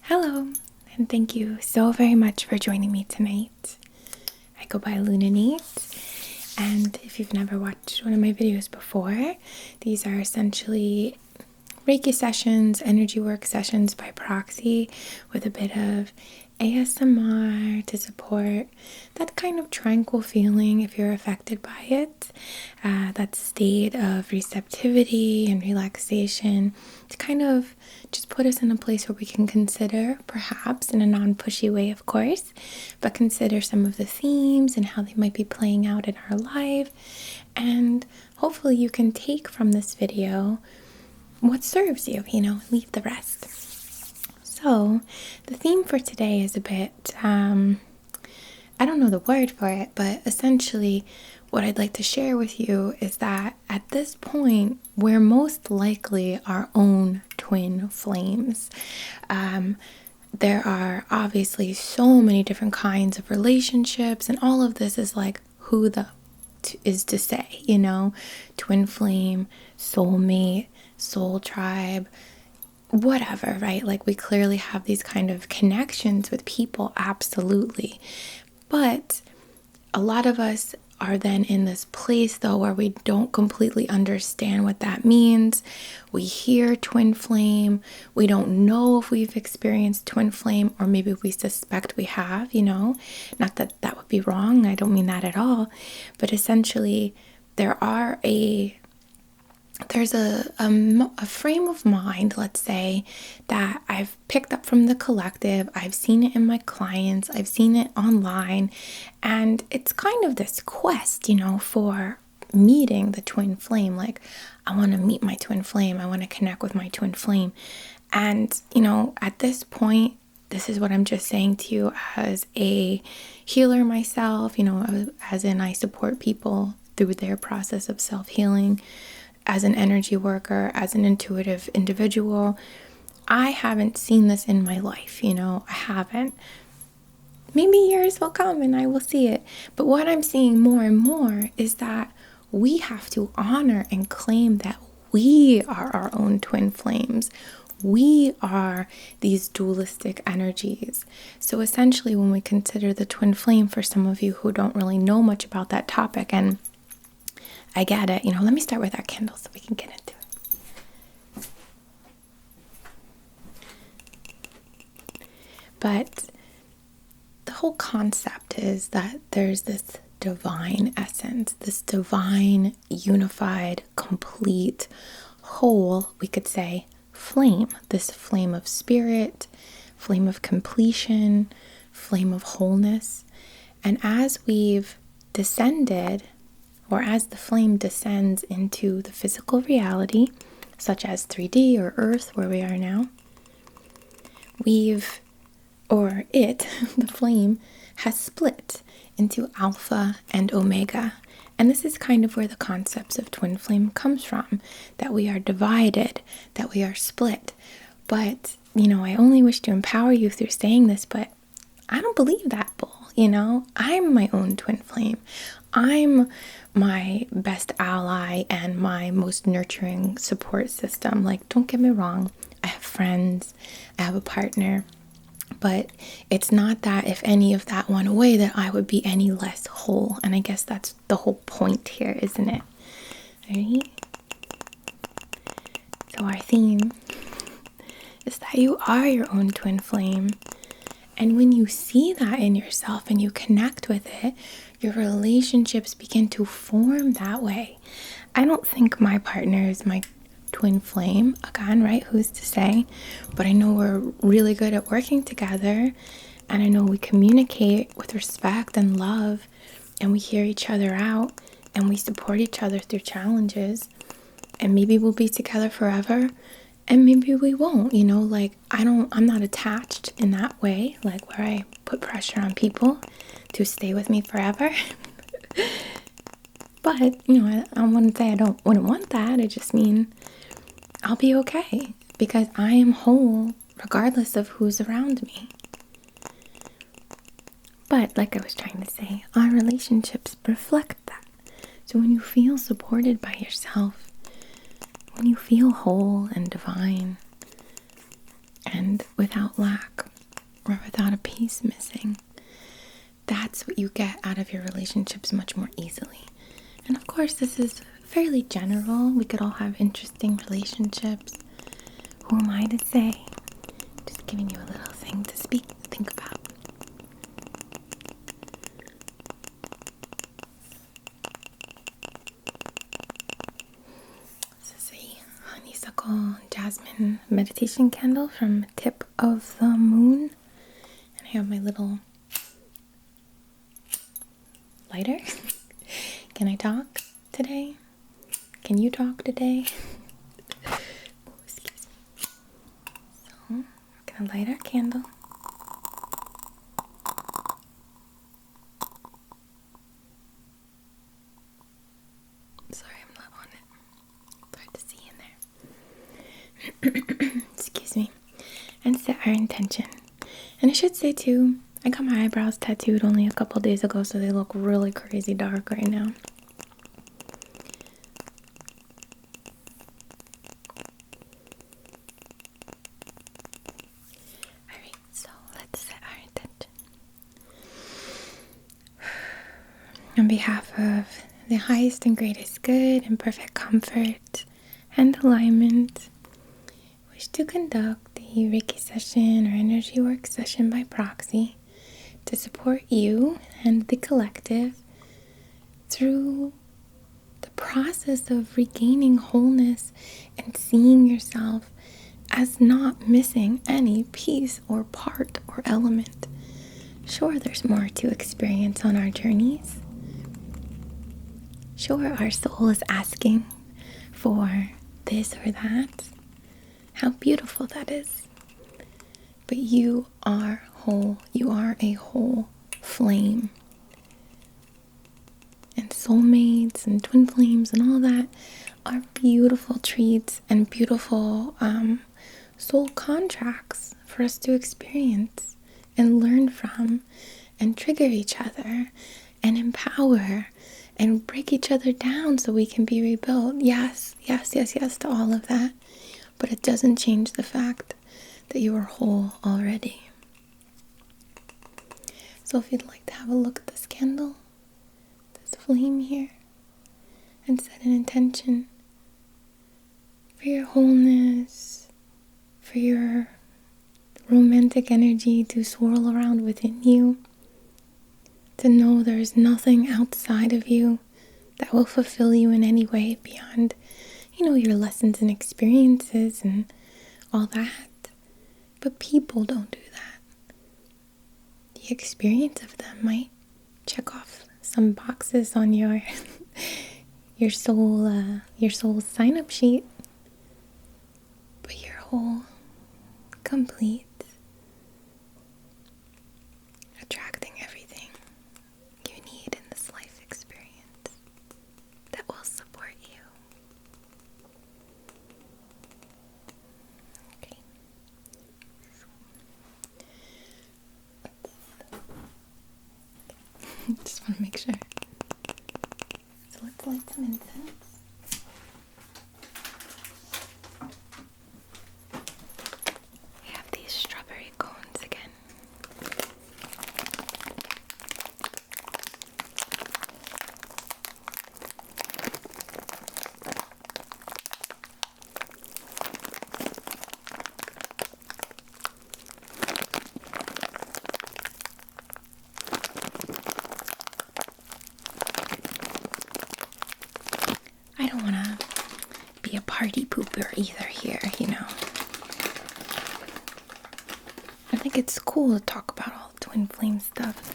Hello, and thank you so very much for joining me tonight. I go by INNATE, and if you've never watched one of my videos before, these are essentially Reiki sessions, energy work sessions by proxy with a bit of ASMR to support that kind of tranquil feeling if you're affected by it, that state of receptivity and relaxation to kind of just put us in a place where we can consider, perhaps in a non-pushy way of course, but consider some of the themes and how they might be playing out in our life. And hopefully you can take from this video what serves you, leave the rest. So the theme for today is a bit, I don't know the word for it, but essentially what I'd like to share with you is that at this point, we're most likely our own twin flames. There are obviously so many different kinds of relationships, and all of this is like who the is to say, twin flame, soulmate, soul tribe, whatever, right? Like we clearly have these kind of connections with people, absolutely. But a lot of us are then in this place though where we don't completely understand what that means. We hear twin flame, we don't know if we've experienced twin flame, or maybe we suspect we have, not that that would be wrong, I don't mean that at all, but essentially there's a frame of mind, let's say, that I've picked up from the collective. I've seen it in my clients, I've seen it online, and it's kind of this quest, for meeting the twin flame. Like, I want to meet my twin flame, I want to connect with my twin flame. And, at this point, this is what I'm just saying to you as a healer myself, as in I support people through their process of self-healing. As an energy worker, as an intuitive individual, I haven't seen this in my life, I haven't. Maybe years will come and I will see it. But what I'm seeing more and more is that we have to honor and claim that we are our own twin flames. We are these dualistic energies. So essentially, when we consider the twin flame, for some of you who don't really know much about that topic, and I get it. Let me start with our candle so we can get into it. But the whole concept is that there's this divine essence, this divine, unified, complete, whole, we could say, flame. This flame of spirit, flame of completion, flame of wholeness. And as we've descended, or as the flame descends into the physical reality, such as 3D or Earth, where we are now, the flame, has split into Alpha and Omega. And this is kind of where the concepts of twin flame comes from, that we are divided, that we are split. But, I only wish to empower you through saying this, but I don't believe that bull. I'm my own twin flame. I'm my best ally and my most nurturing support system. Like, don't get me wrong, I have friends, I have a partner, but it's not that if any of that went away that I would be any less whole. And I guess that's the whole point here, isn't it? Right? So our theme is that you are your own twin flame. And when you see that in yourself and you connect with it, your relationships begin to form that way. I don't think my partner is my twin flame, again, right? Who's to say? But I know we're really good at working together, and I know we communicate with respect and love, and we hear each other out, and we support each other through challenges, and maybe we'll be together forever. And maybe we won't, I'm not attached in that way, like where I put pressure on people to stay with me forever. But, I wouldn't say wouldn't want that. I just mean I'll be okay because I am whole regardless of who's around me. But like I was trying to say, our relationships reflect that. So when you feel supported by yourself, when you feel whole and divine, and without lack or without a piece missing. That's what you get out of your relationships much more easily. And of course, this is fairly general. We could all have interesting relationships. Who am I to say? Just giving you a little thing to think about. This is a honeysuckle jasmine meditation candle from Tip of the Moon. And I have my little lighter. Can I talk today? Can you talk today? Oh, excuse me. So, we're gonna light our candle. Sorry, I'm not on it. It's hard to see in there. Excuse me. And set our intention. And I should say too, I got my eyebrows tattooed only a couple days ago, so they look really crazy dark right now. Alright, so let's set our intention. On behalf of the highest and greatest good and perfect comfort and alignment, I wish to conduct a Reiki session or energy work session by proxy to support you and the collective through the process of regaining wholeness and seeing yourself as not missing any piece or part or element. Sure, there's more to experience on our journeys. Sure, our soul is asking for this or that. How beautiful that is. But you are whole. You are a whole flame. And soulmates and twin flames and all that are beautiful treats and beautiful soul contracts for us to experience and learn from and trigger each other and empower and break each other down so we can be rebuilt. Yes, yes, yes, yes to all of that. But it doesn't change the fact that you are whole already. So if you'd like to have a look at this candle, this flame here, and set an intention for your wholeness, for your romantic energy to swirl around within you, to know there is nothing outside of you that will fulfill you in any way beyond, your lessons and experiences and all that. But people don't do that. The experience of them might check off some boxes on your soul sign-up sheet, but you're whole, complete, attracting everything you need in this life experience that will support you. Okay. Just want to make sure. So let's light some incense. We have these strawberry cones again. I don't want to be a party pooper either here, I think it's cool to talk about all the twin flame stuff.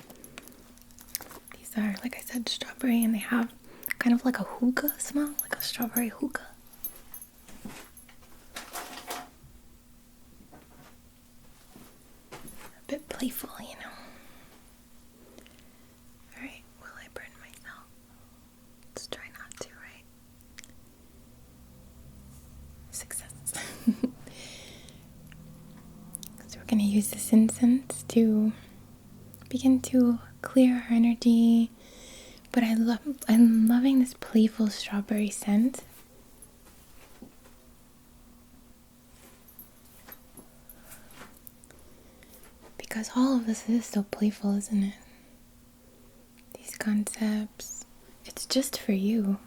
These are, like I said, strawberry, and they have kind of like a hookah smell, like a strawberry hookah. A bit playful, Alright, will I burn myself? Let's try not to, right? Success. So we're going to use this incense to begin to clear our energy. But I'm loving this playful strawberry scent. Because all of this is so playful, isn't it? These concepts, it's just for you.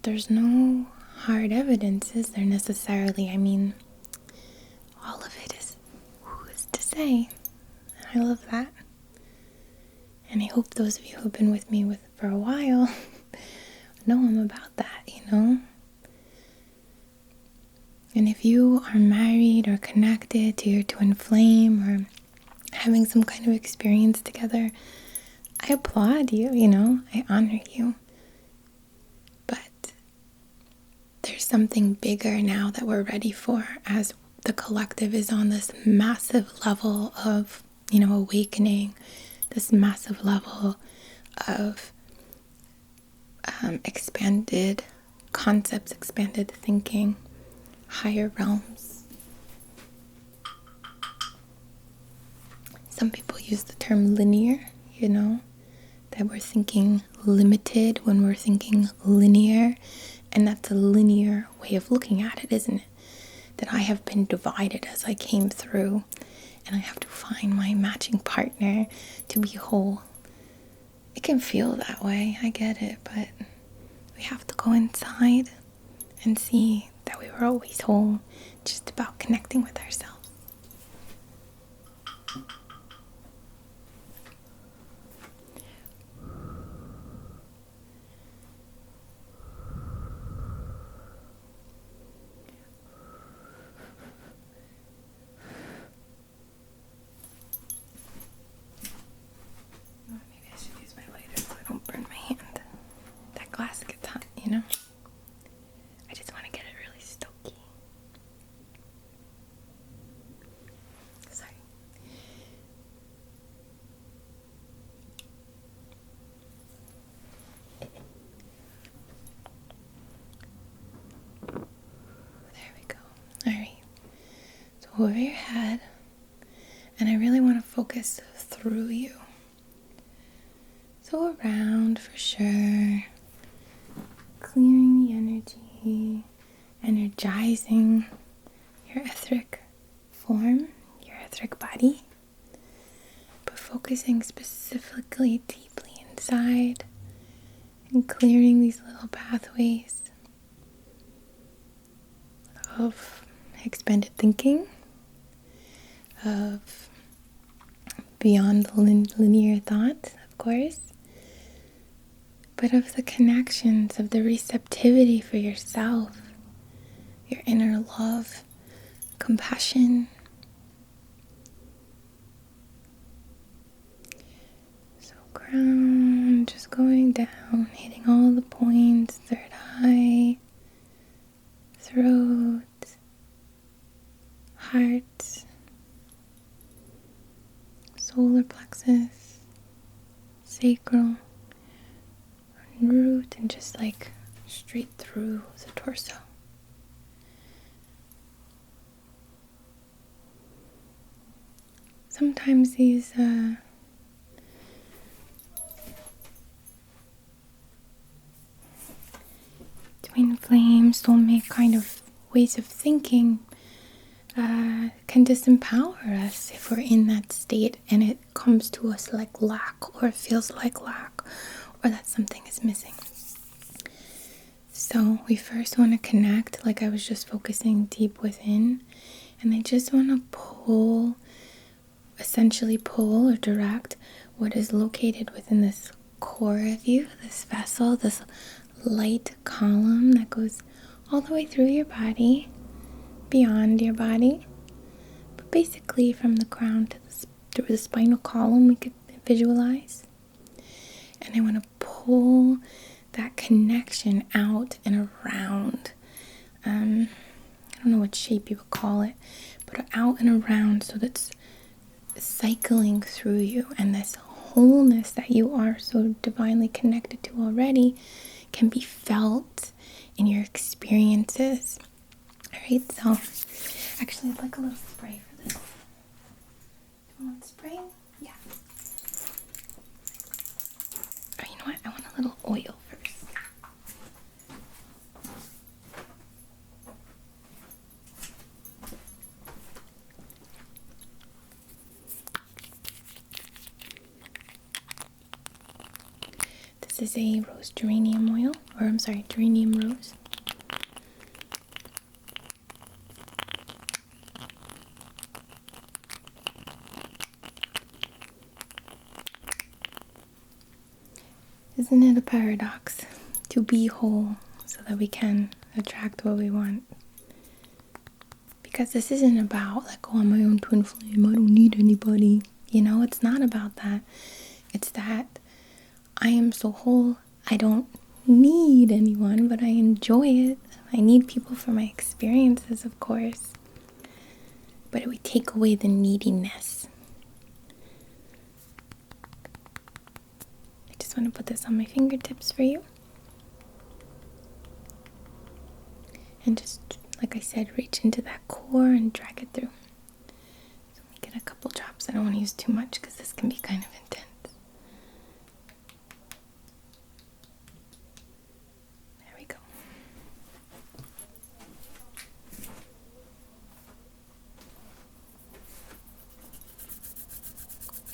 There's no hard evidence, is there necessarily? I mean, all of it is who's to say. I love that. And I hope those of you who've been with me for a while know I'm about that, you know? And if you are married or connected to your twin flame or having some kind of experience together, I applaud you, you know? I honor you. But there's something bigger now that we're ready for as the collective is on this massive level of, you know, awakening, this massive level of expanded concepts, expanded thinking, higher realms. Some people use the term linear, you know, that we're thinking limited when we're thinking linear, and that's a linear way of looking at it, isn't it? That I have been divided as I came through, and I have to find my matching partner to be whole. It can feel that way, I get it, but we have to go inside and see that we were always whole, just about connecting with ourselves. Maybe I should use my lighter so I don't burn my hand. That glass gets hot, you know? I just want to get it really stoky. Sorry. There we go. Alright. So over your head. And I really want to focus through you. So around for sure. Clearing the energy. Energizing your etheric form, your etheric body. But focusing specifically deeply inside. And clearing these little pathways of expanded thinking, of beyond the linear thought, of course, but of the connections, of the receptivity for yourself, your inner love, compassion. So ground, just going down, hitting all the points, third eye, throat, heart, solar plexus, sacral, and root, and just like straight through the torso. Sometimes these twin flame, soulmate kind of ways of thinking can disempower us if we're in that state and it comes to us like lack, or it feels like lack, or that something is missing. So we first want to connect, like I was just focusing deep within, and I just want to essentially pull or direct what is located within this core of you, this vessel, this light column that goes all the way through your body, beyond your body, but basically from the crown to through the spinal column we could visualize. And I want to pull that connection out and around. I don't know what shape you would call it, but out and around, so that's cycling through you, and this wholeness that you are so divinely connected to already can be felt in your experiences. Alright, so actually I'd like a little spray for this. Do you want spray? Yeah. Oh, you know what? I want a little oil first. This is a rose geranium oil, or I'm sorry, geranium rose. Isn't it a paradox to be whole so that we can attract what we want? Because this isn't about like, oh, I'm my own twin flame, I don't need anybody. You know, it's not about that. It's that I am so whole, I don't need anyone, but I enjoy it. I need people for my experiences, of course. But it would take away the neediness. I just want to put this on my fingertips for you. And just, like I said, reach into that core and drag it through. So let me get a couple drops. I don't want to use too much because this can be kind of intense. There we go.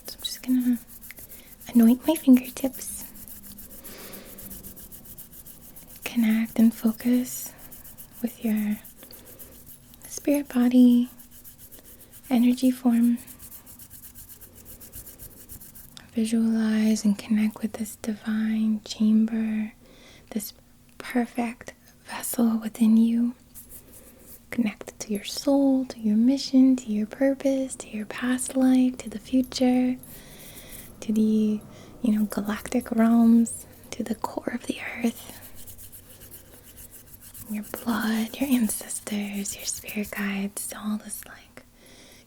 So I'm just gonna anoint my fingertips. Connect and focus with your spirit body, energy form. Visualize and connect with this divine chamber, this perfect vessel within you. Connect to your soul, to your mission, to your purpose, to your past life, to the future, to the, galactic realms, to the core of the earth. Your blood, your ancestors, your spirit guides, all this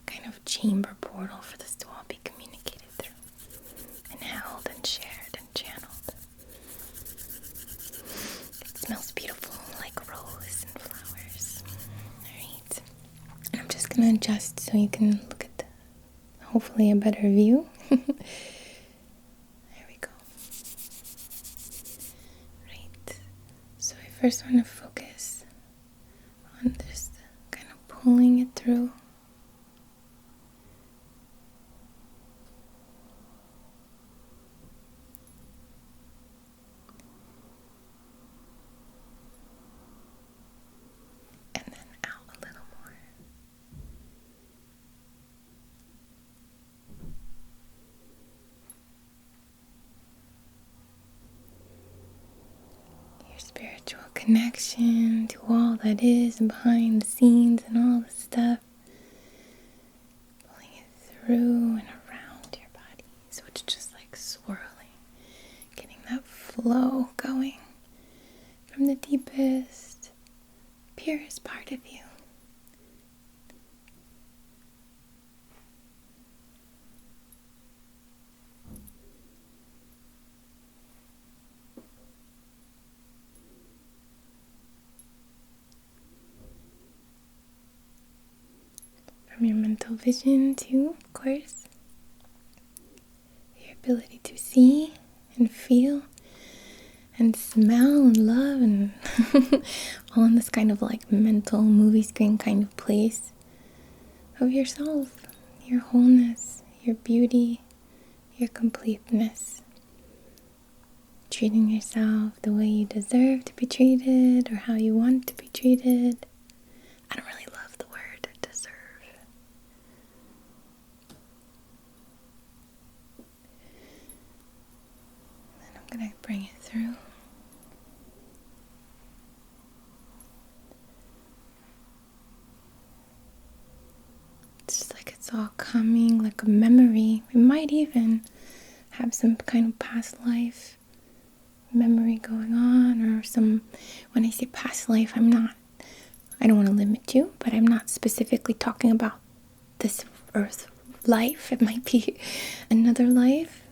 kind of chamber portal for this to all be communicated through and held and shared and channeled. It smells beautiful like rose and flowers. Alright. And I'm just going to adjust so you can look at hopefully a better view. There we go. Right. So I first want to focus on just kind of pulling it through. And then out a little more. Your spiritual connection to all that is and behind the scenes and all the stuff. Pulling it through and around your body. So it's just like swirling. Getting that flow going from the deepest, purest part of you. From your mental vision too, of course. Your ability to see and feel and smell and love and all in this kind of like mental movie screen kind of place of yourself, your wholeness, your beauty, your completeness. Treating yourself the way you deserve to be treated or how you want to be treated. I don't really love the word deserve. And I'm going to bring it through. It's just like it's all coming like a memory. We might even have some kind of past life memory going on, or some, when I say past life, I don't want to limit you, but I'm not specifically talking about this earth life. It might be another life,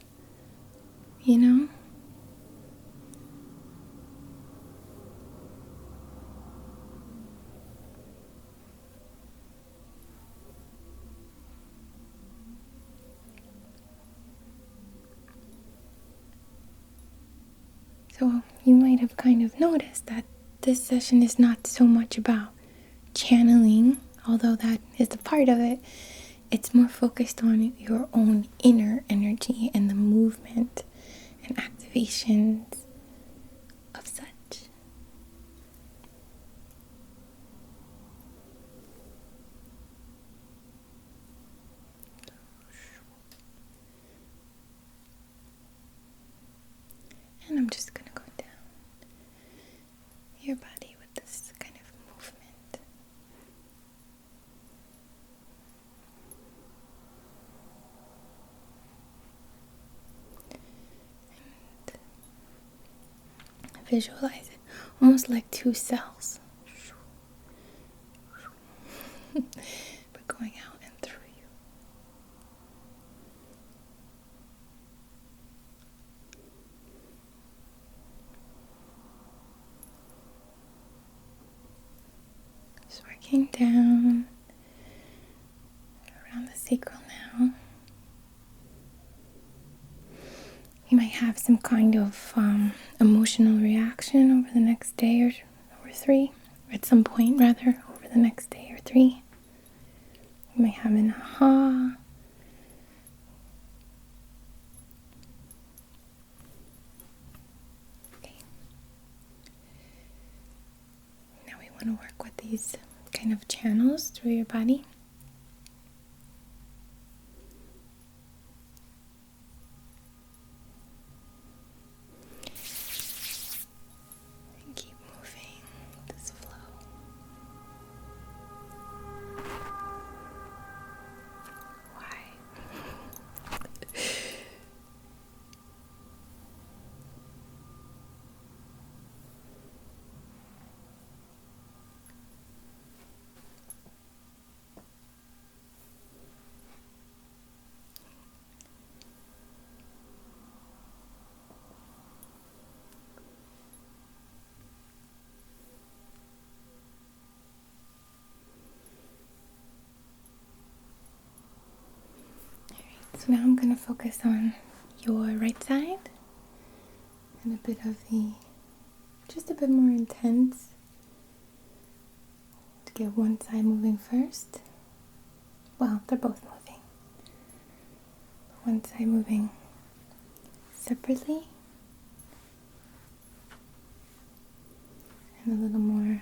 So you might have kind of noticed that this session is not so much about channeling, although that is a part of it. It's more focused on your own inner energy and the movement and activations of such. And I'm just going to go down your body with this kind of movement. And visualize it almost like two cells. But going out and through you. Just working down around the sacral now. You might have some kind of emotional reaction over the next day or three, or at some point rather, over the next day or three. You might have an aha. Okay. Now we want to work with these kind of channels through your body. And keep moving this flow. Why? So now I'm going to focus on your right side and a bit of just a bit more intense. To get one side moving first. Well, they're both moving. One side moving separately and a little more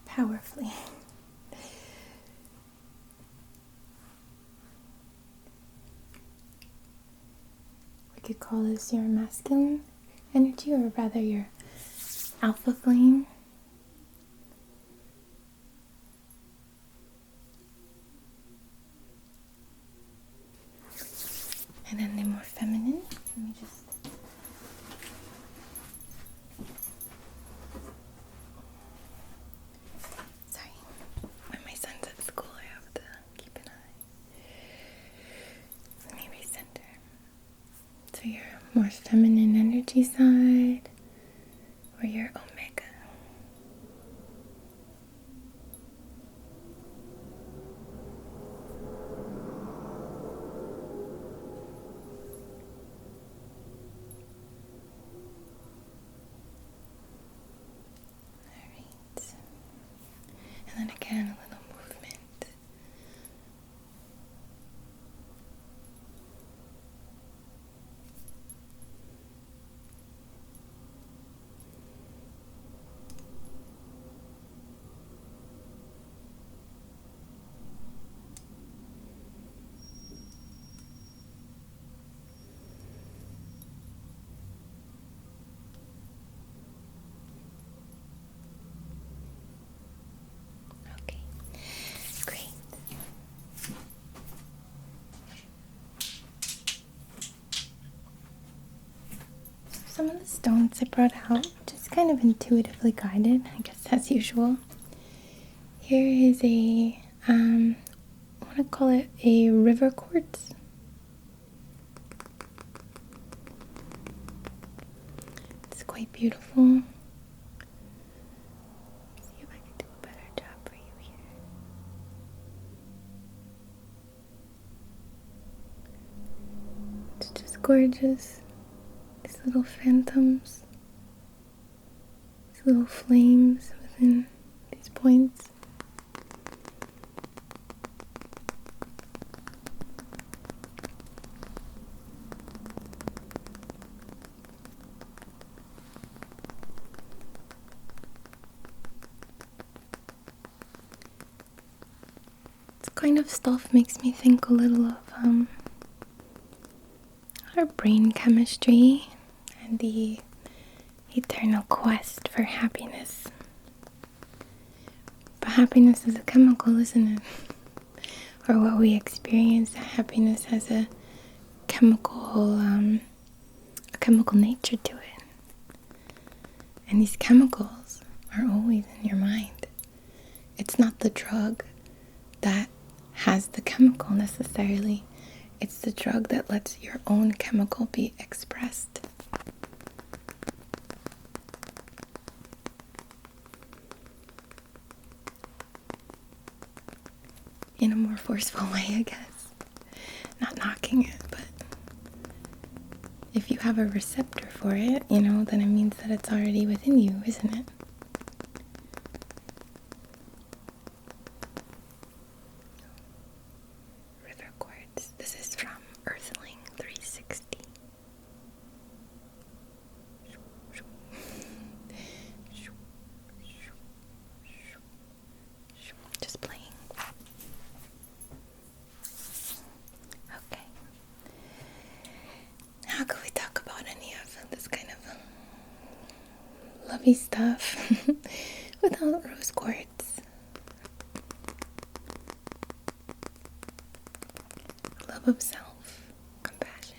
powerfully. We could call this your masculine energy, or rather your alpha flame. And then the more feminine. Let me just... Sorry. When my son's at school, I have to keep an eye. Let me recenter. So your more feminine energy side, or your omega. Alright. And then again, a little movement. Okay, great. Some of the stones I brought out, just kind of intuitively guided, I guess as usual. Here is I want to call it a river quartz. It's quite beautiful. See if I can do a better job for you here. It's just gorgeous. These little phantoms, these little flames within these points. kind of stuff makes me think a little of our brain chemistry and the eternal quest for happiness. But happiness is a chemical, isn't it? Or what we experience, happiness has a chemical nature to it. And these chemicals are always in your mind. It's not the drug that has the chemical necessarily. It's the drug that lets your own chemical be expressed. In a more forceful way, I guess. Not knocking it, but if you have a receptor for it, then it means that it's already within you, isn't it? River quartz. This is from Earthling 360. Just playing. Okay. How could we talk about any of this kind of lovey stuff without rose quartz? Love of self, compassion,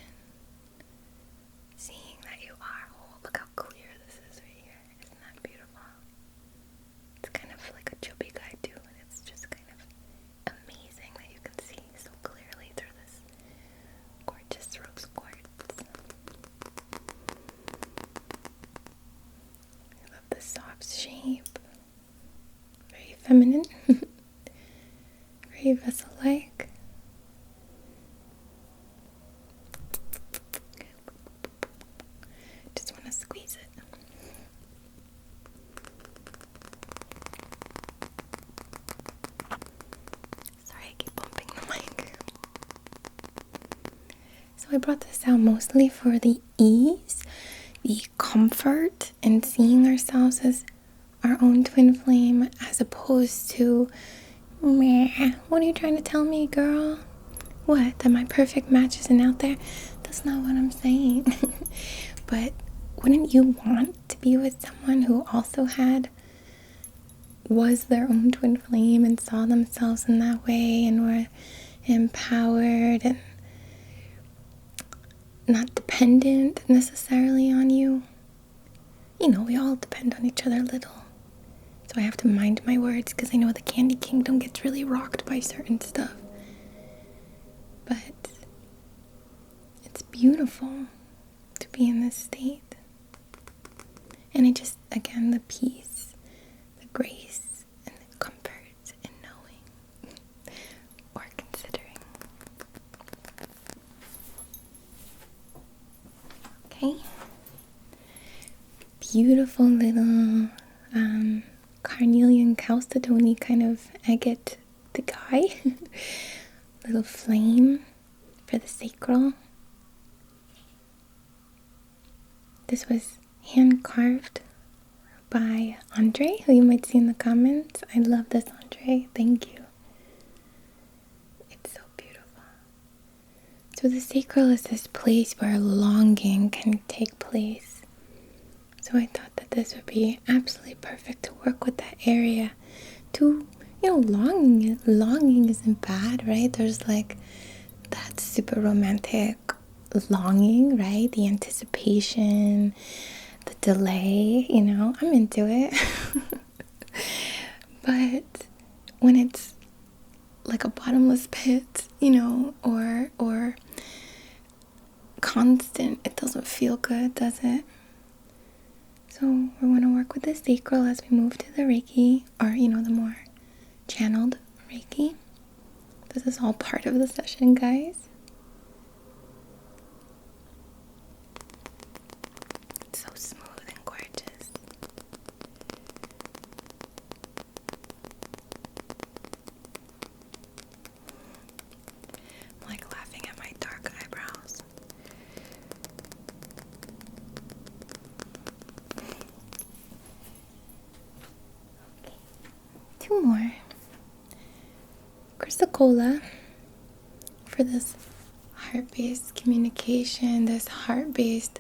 seeing that you are whole. Look how clear this is right here. Isn't that beautiful? It's kind of like a chubby guy too, and it's just kind of amazing that you can see so clearly through this gorgeous rose quartz. I love the soft shape. Very feminine. Very vessel-like. Just want to squeeze it. Sorry, I keep bumping the mic. So I brought this out mostly for the ease, the comfort, and seeing ourselves as our own twin flame, as opposed to, meh, what are you trying to tell me, girl? What, that my perfect match isn't out there? That's not what I'm saying. But wouldn't you want to be with someone who also was their own twin flame and saw themselves in that way and were empowered and not dependent necessarily on you? We all depend on each other a little. So I have to mind my words because I know the candy kingdom gets really rocked by certain stuff. But it's beautiful to be in this state. And again, the peace, the grace, and the comfort in knowing or considering. Okay. Beautiful little carnelian chalcedony kind of agate the guy. Little flame for the sacral. This was hand carved by Andre, who you might see in the comments. I love this, Andre. Thank you. It's so beautiful. So the sacral is this place where longing can take place. So I thought that this would be absolutely perfect to work with that area. Longing isn't bad, right? There's like that super romantic longing, right? The anticipation, the delay, I'm into it. But when it's like a bottomless pit, or constant, it doesn't feel good, does it? So we're going to work with the sacral as we move to the Reiki, or the more channeled Reiki. This is all part of the session, guys. It's so smooth and gorgeous. I'm like laughing at my dark eyebrows. Okay, 2 more chrysocolla for this heart-based communication, this heart-based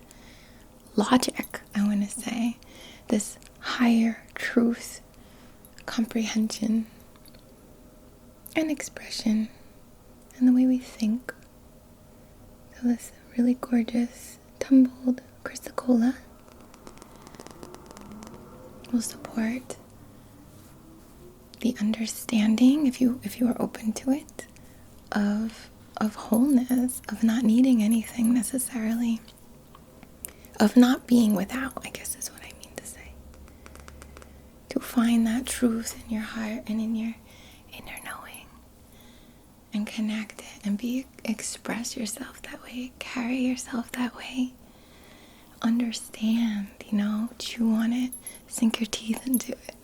logic, I want to say, this higher truth, comprehension, and expression, and the way we think. So this really gorgeous tumbled chrysocolla will support the understanding, if you are open to it, of wholeness, of not needing anything necessarily, of not being without, I guess is what I mean to say. To find that truth in your heart and in your inner knowing, and connect it and express yourself that way, carry yourself that way, understand, chew on it, sink your teeth into it.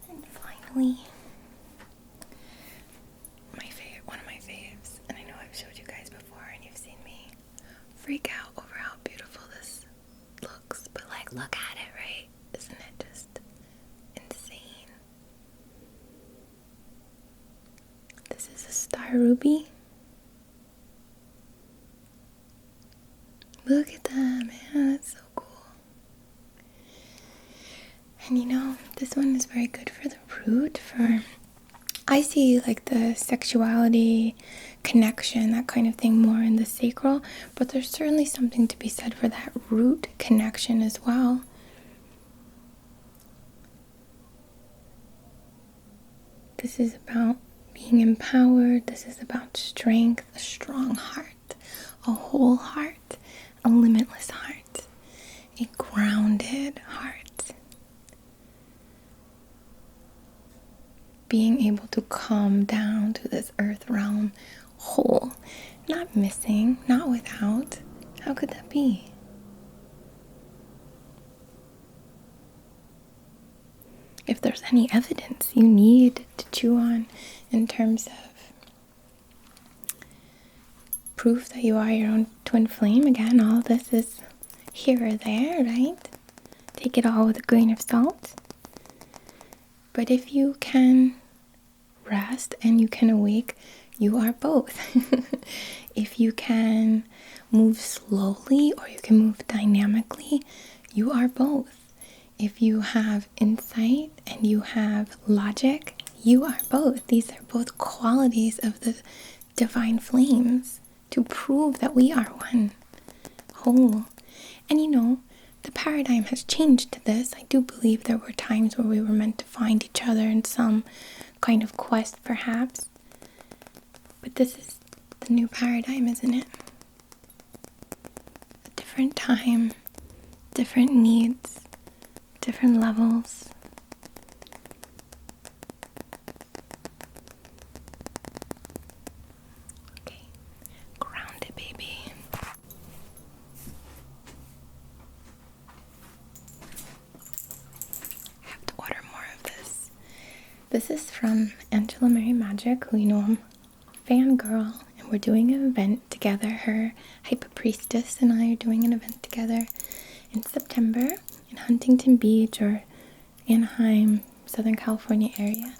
And finally, one of my faves, and I know I've showed you guys before and you've seen me freak out over how beautiful this looks, but look at it, right? Isn't it just insane? This is a star ruby. Look at that, man, that's so cool. And this one is very good for the root, I see the sexuality, connection, that kind of thing more in the sacral, but there's certainly something to be said for that root connection as well. This is about being empowered. This is about strength, a strong heart, a whole heart, a limitless heart, a grounded heart. Being able to come down to this earth realm whole, not missing, not without. How could that be? If there's any evidence you need to chew on in terms of proof that you are your own twin flame, again, all this is here or there, right? Take it all with a grain of salt. But if you can rest and you can awake, you are both. If you can move slowly or you can move dynamically, you are both. If you have insight and you have logic, you are both. These are both qualities of the divine flames to prove that we are one, whole. And the paradigm has changed to this. I do believe there were times where we were meant to find each other in some kind of quest, perhaps. But this is the new paradigm, isn't it? A different time, different needs, different levels. Okay, ground it, baby. I have to order more of this. This is from Angela Mary Magick, who I'm fangirl, and we're doing an event together. Her Hyper Priestess and I are doing an event together in September in Huntington Beach or Anaheim, Southern California area.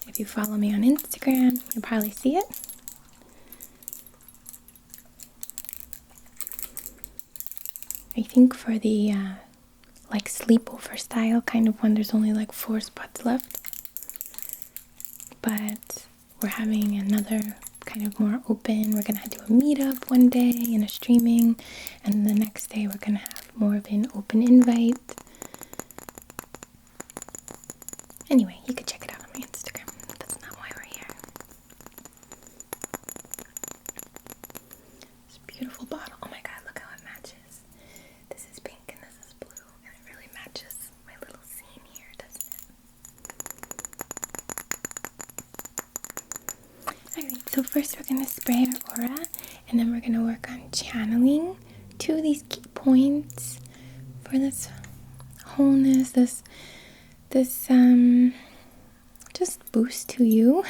If you follow me on Instagram, you'll probably see it. I think for the sleepover style kind of one, there's only 4 spots left. But we're having another kind of more open. We're going to do a meetup one day and a streaming, and the next day we're going to have more of an open invite. Anyway, you can check it out on my Instagram. That's not why we're here. This beautiful bottle. Oh my god, look how it matches. This is pink and this is blue, and it really matches my little scene here, doesn't it? Alright, so first we're going to spray our aura, and then we're going to work on channeling 2 of these key points for this wholeness, this boost to you.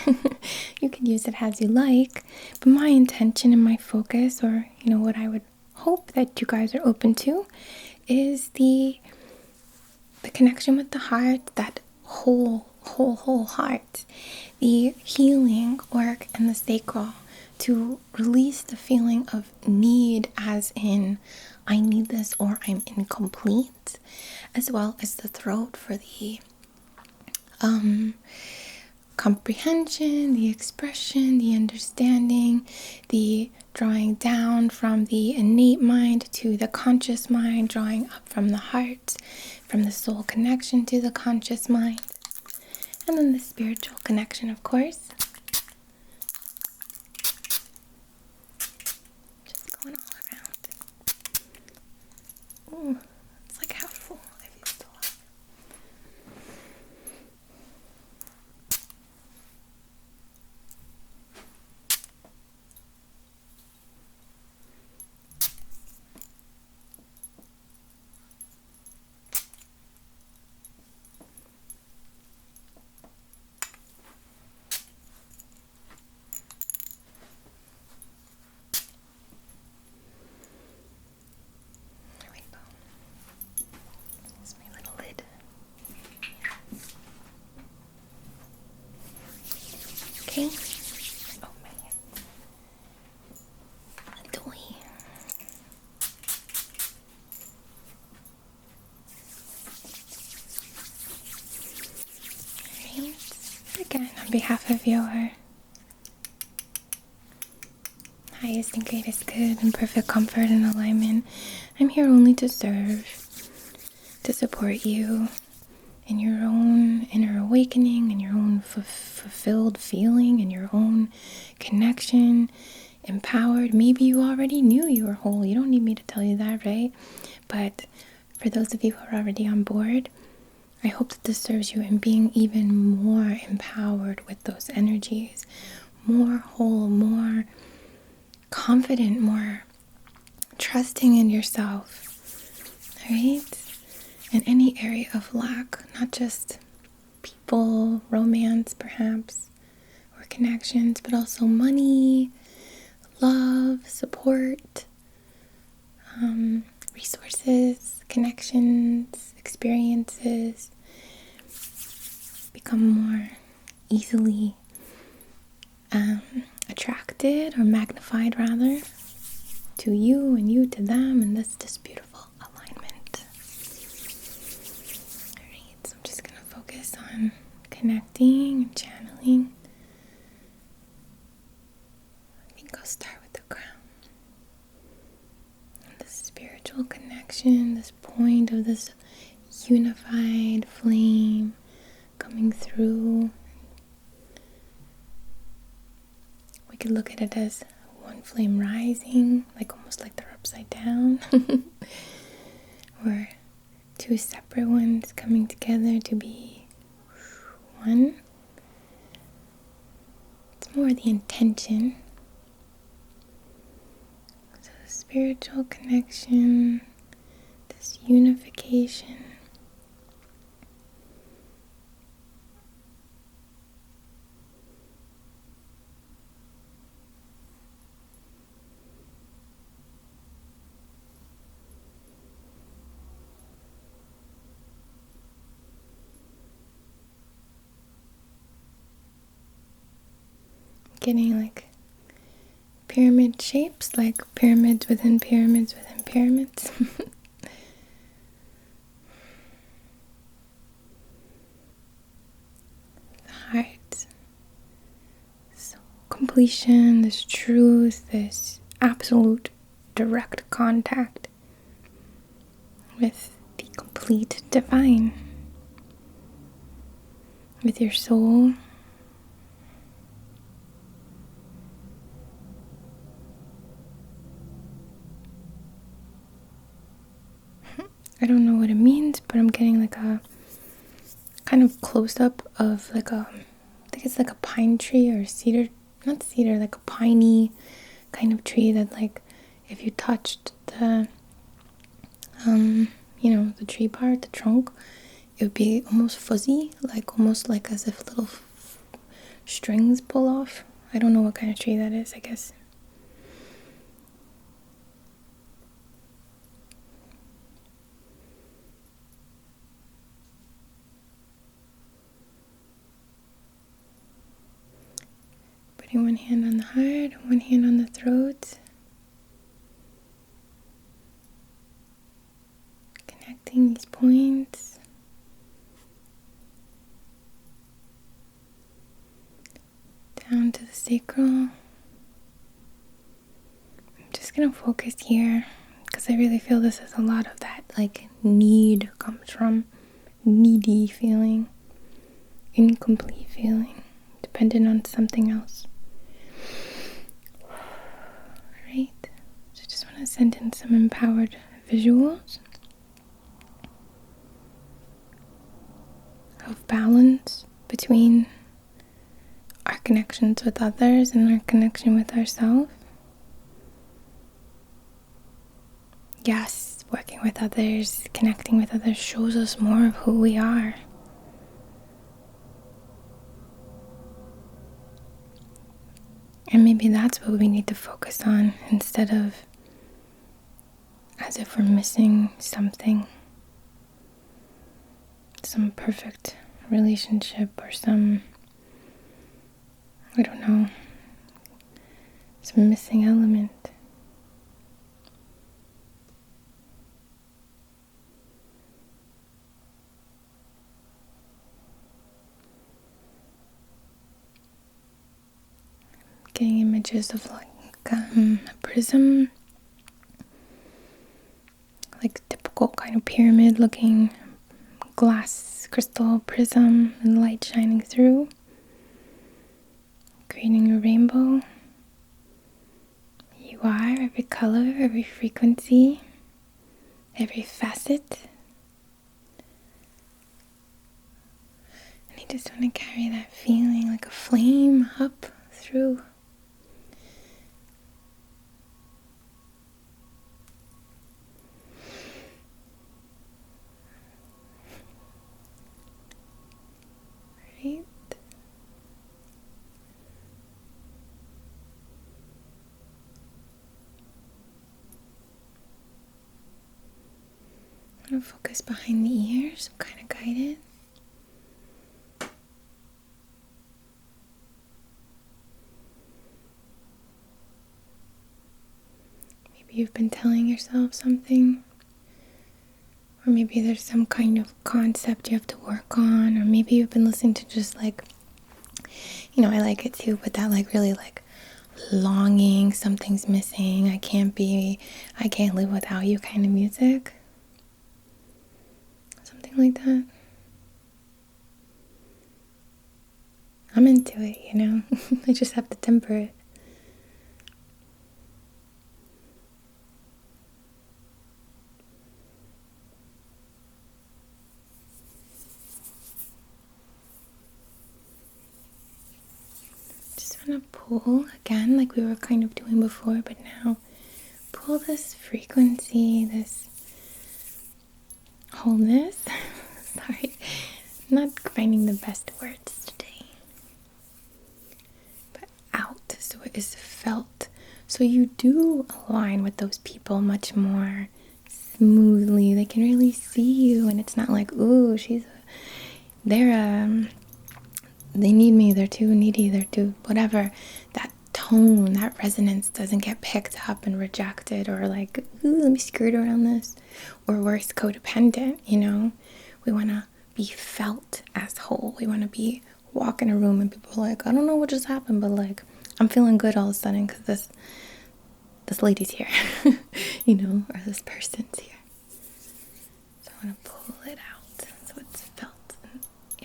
You can use it as you like, but my intention and my focus, or what I would hope that you guys are open to, is the connection with the heart, that whole heart, the healing work in the sacral, to release the feeling of need, as in I need this or I'm incomplete, as well as the throat for the comprehension, the expression, the understanding, the drawing down from the innate mind to the conscious mind, drawing up from the heart, from the soul connection to the conscious mind, and then the spiritual connection, of course. Just going all around. Ooh, it's like half full. I've used a lot. Okay. Oh man. Doy. Alright. Again, on behalf of your highest and greatest good and perfect comfort and alignment, I'm here only to serve, to support you in your own inner awakening, in your own fulfilled feeling, in your own connection, empowered. Maybe you already knew you were whole. You don't need me to tell you that, right? But for those of you who are already on board, I hope that this serves you in being even more empowered with those energies, more whole, more confident, more trusting in yourself, all right? In any area of lack, not just people, romance perhaps, or connections, but also money, love, support, resources, connections, experiences. Become more easily attracted, or magnified rather, to you and you to them, and that's just beautiful alignment. Alright, so I'm just going to focus on connecting and channeling. I think I'll start with the crown. And the spiritual connection, this point of this unified flame coming through. We could look at it as one flame rising, like almost like they're upside down, or two separate ones coming together to be one. It's more the intention. So the spiritual connection, this unification. Getting like pyramid shapes, like pyramids within pyramids within pyramids. The heart. So completion, this truth, this absolute direct contact with the complete divine, with your soul. I don't know what it means, but I'm getting like a kind of close-up of like I think it's like a pine tree or cedar, not cedar, like a piney kind of tree that, like, if you touched the, the tree part, the trunk, it would be almost fuzzy, like almost like as if little strings pull off. I don't know what kind of tree that is, I guess. Putting one hand on the heart, one hand on the throat. Connecting these points. Down to the sacral. I'm just going to focus here because I really feel this is a lot of that like need comes from. Needy feeling. Incomplete feeling. Dependent on something else. Alright. So I just want to send in some empowered visuals of balance between our connections with others and our connection with ourselves. Yes, working with others, connecting with others shows us more of who we are. And maybe that's what we need to focus on instead of as if we're missing something. Some perfect relationship or some, I don't know, some missing element. Getting images of like a prism, like typical kind of pyramid looking glass crystal prism and light shining through, creating a rainbow. You are every color, every frequency, every facet. And you just want to carry that feeling like a flame up through. Right? I'm going to focus behind the ears, I'm kind of guided. Maybe you've been telling yourself something, or maybe there's some kind of concept you have to work on, or maybe you've been listening to just like, I like it too, but that like really like longing, something's missing, I can't live without you kind of music. Something like that. I'm into it, I just have to temper it. Just want to pull again like we were kind of doing before, but now pull this frequency, this wholeness. Sorry, I'm not finding the best words today. But out, so it is felt. So you do align with those people much more smoothly. They can really see you, and it's not like, ooh, they need me, they're too needy, they're too whatever. That tone, that resonance doesn't get picked up and rejected, or like, ooh, let me skirt around this, or worse, codependent. We want to be felt as whole. We want to walk in a room and people are like, I don't know what just happened, but like I'm feeling good all of a sudden because this lady's here, or this person's here. So I want to pull it out so it's felt and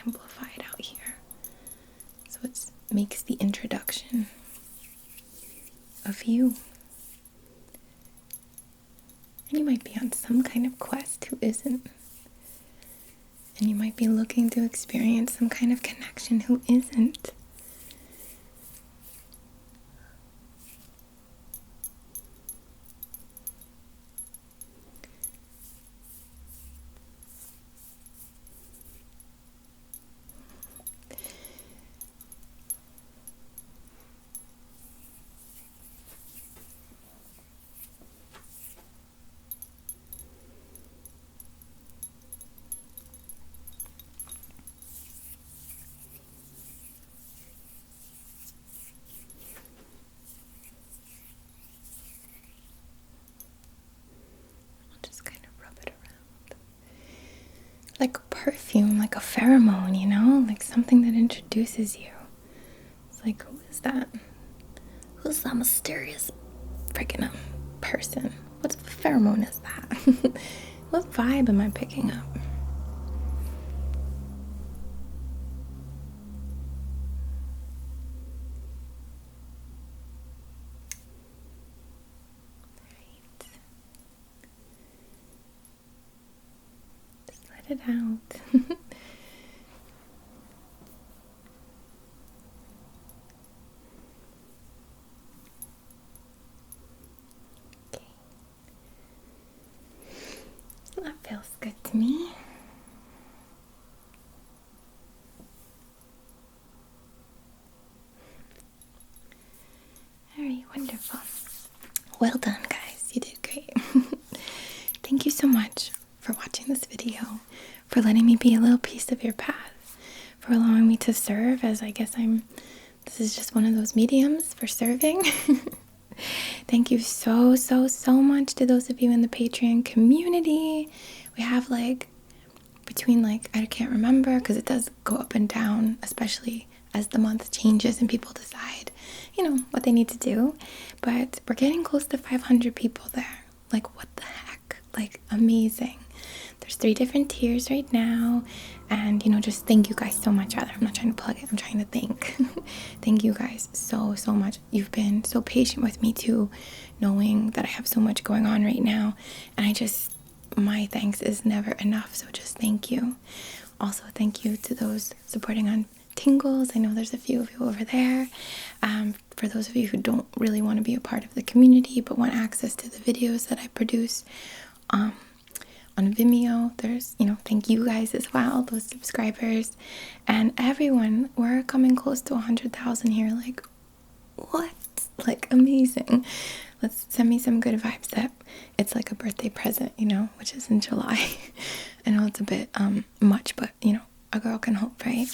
amplified out here. So it makes the introduction of you. And you might be on some kind of quest, who isn't? And you might be looking to experience some kind of connection, who isn't? perfume, like a pheromone, you know, like something that introduces you. It's like, who is that? Who's that mysterious freaking person? What pheromone is that? What vibe am I picking up? Right. Just let it out. Okay. That feels good to me. Alright, wonderful. Well done, guys. You did great. Thank you so much for watching this video, for letting me be a little piece of your path, for allowing me to serve, as I guess this is just one of those mediums for serving. Thank you so much to those of you in the Patreon community. We have between I can't remember, because it does go up and down, especially as the month changes and people decide, what they need to do. But we're getting close to 500 people there. What the heck? Amazing. There's 3 different tiers right now. And, just thank you guys so much. Rather, I'm not trying to plug it. I'm trying to thank. Thank you guys so much. You've been so patient with me too, knowing that I have so much going on right now. And my thanks is never enough. So just thank you. Also, thank you to those supporting on Tingles. I know there's a few of you over there. For those of you who don't really want to be a part of the community but want access to the videos that I produce on Vimeo, there's, thank you guys as well, those subscribers. And everyone, we're coming close to 100,000 here. What? Amazing. Let's send me some good vibes that it's like a birthday present, which is in July. I know it's a bit much, but a girl can hope, right?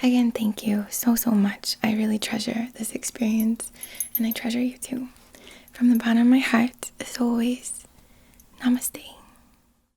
Again, thank you so much. I really treasure this experience, and I treasure you too. From the bottom of my heart, as always, namaste.